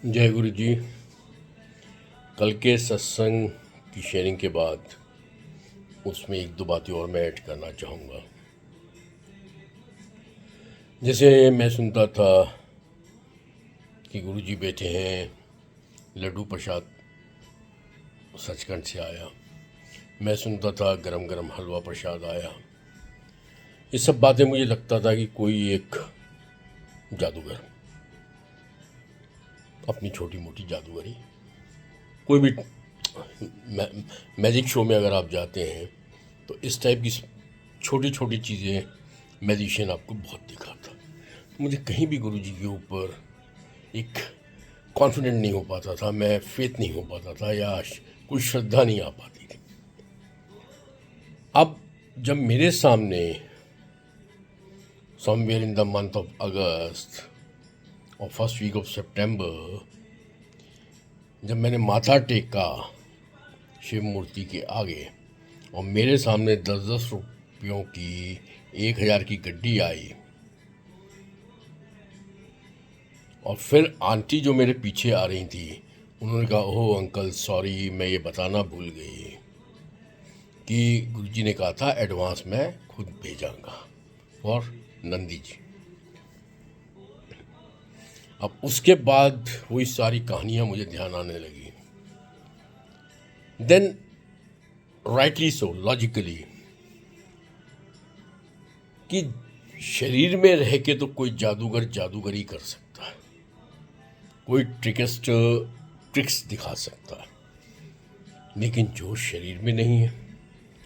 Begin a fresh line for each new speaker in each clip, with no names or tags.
जय गुरु जी। कल के सत्संग की शेयरिंग के बाद उसमें एक दो बातें और मैं ऐड करना चाहूँगा। जैसे मैं सुनता था कि गुरु जी बैठे हैं, लड्डू प्रसाद सचखंड से आया। मैं सुनता था गरम गरम हलवा प्रसाद आया। ये सब बातें मुझे लगता था कि कोई एक जादूगर अपनी छोटी मोटी जादूगरी, कोई भी मैजिक शो में अगर आप जाते हैं तो इस टाइप की छोटी छोटी चीज़ें मैजिशियन आपको बहुत दिखाता। मुझे कहीं भी गुरु जी के ऊपर एक कॉन्फिडेंट नहीं हो पाता था, मैं फेथ नहीं हो पाता था या कोई श्रद्धा नहीं आ पाती थी। अब जब मेरे सामने somewhere in the month of अगस्त और फर्स्ट वीक ऑफ सितंबर जब मैंने माथा टेका शिव मूर्ति के आगे और मेरे सामने 10-10 रुपयों की 1000 की गड्डी आई और फिर आंटी जो मेरे पीछे आ रही थी उन्होंने कहा, ओह अंकल सॉरी, मैं ये बताना भूल गई कि गुरुजी ने कहा था एडवांस मैं खुद भेजाऊंगा और नंदी जी। अब उसके बाद वही सारी कहानियां मुझे ध्यान आने लगी। देन राइटली सो, लॉजिकली, कि शरीर में रह के तो कोई जादूगर जादूगरी कर सकता है, कोई ट्रिकस्ट ट्रिक्स दिखा सकता है, लेकिन जो शरीर में नहीं है,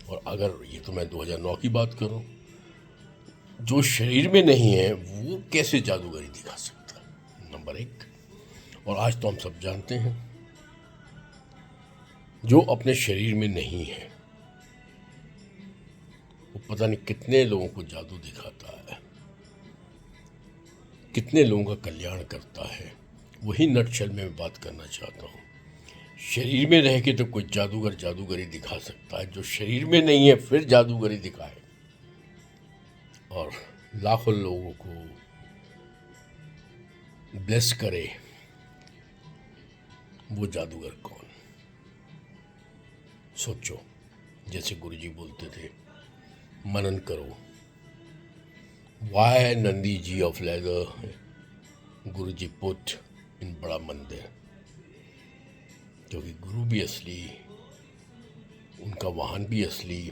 और अगर ये तो मैं 2009 की बात करूं, जो शरीर में नहीं है वो कैसे जादूगरी दिखा सकता है, नंबर एक। और आज तो हम सब जानते हैं जो अपने शरीर में नहीं है वो पता नहीं कितने लोगों को जादू दिखाता है, कितने लोगों का कल्याण करता है। वही नटशल में मैं बात करना चाहता हूँ। शरीर में रह के तो कोई जादूगर जादूगरी दिखा सकता है, जो शरीर में नहीं है फिर जादूगरी दिखाए और लाखों लोगों को ब्लेस करे, वो जादूगर कौन? सोचो। जैसे गुरुजी बोलते थे, मनन करो। Why Nandi ji of leather Guruji put in बड़ा मंदिर, क्योंकि गुरु भी असली, उनका वाहन भी असली,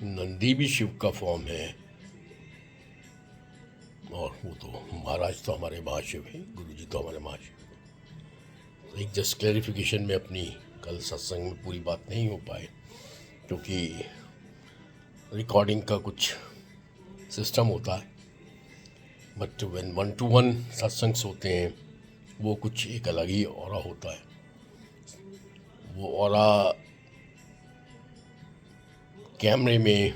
नंदी भी शिव का फॉर्म है और वो तो महाराज तो हमारे महाशिव हैं, गुरु जी तो हमारे महाशिव हैं। तो एक जस्ट क्लैरिफिकेशन में अपनी कल सत्संग में पूरी बात नहीं हो पाए क्योंकि रिकॉर्डिंग का कुछ सिस्टम होता है, बट व्हेन 1-to-1 सत्संग्स होते हैं वो कुछ एक अलग ही ऑरा होता है। वो ऑरा कैमरे में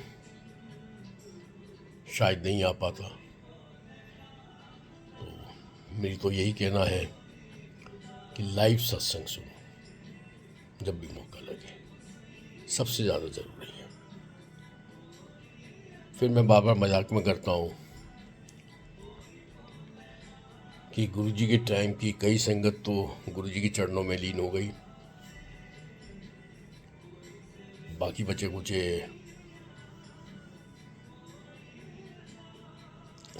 शायद नहीं आ पाता। तो मेरी तो यही कहना है कि लाइव सत्संग सुनो जब भी मौका लगे, सबसे ज़्यादा ज़रूरी है। फिर मैं बार बार मजाक में करता हूँ कि गुरुजी के टाइम की कई संगत तो गुरुजी के चरणों में लीन हो गई, बाकी बचे कुचे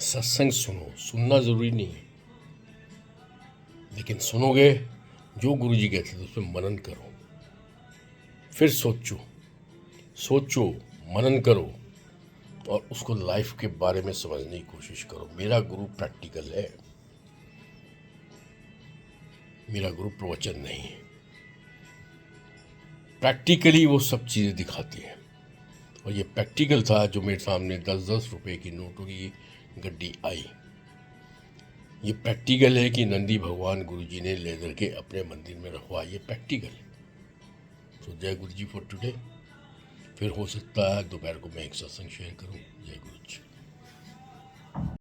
सत्संग सुनो। सुनना ज़रूरी नहीं है, लेकिन सुनोगे जो गुरुजी कहते थे उस पर मनन करो, फिर सोचो सोचो, मनन करो और उसको लाइफ के बारे में समझने की कोशिश करो। मेरा गुरु प्रैक्टिकल है, मेरा गुरु प्रवचन नहीं है। प्रैक्टिकली वो सब चीज़ें दिखाती है और ये प्रैक्टिकल था जो मेरे सामने 10-10 रुपए की नोटों की गड्डी आई। ये प्रैक्टिकल है कि नंदी भगवान गुरुजी ने लेदर के अपने मंदिर में रखवा, ये प्रैक्टिकल है। तो जय गुरु जी फॉर टुडे। फिर हो सकता है दोपहर को मैं एक सत्संग शेयर करूं। जय गुरु जी।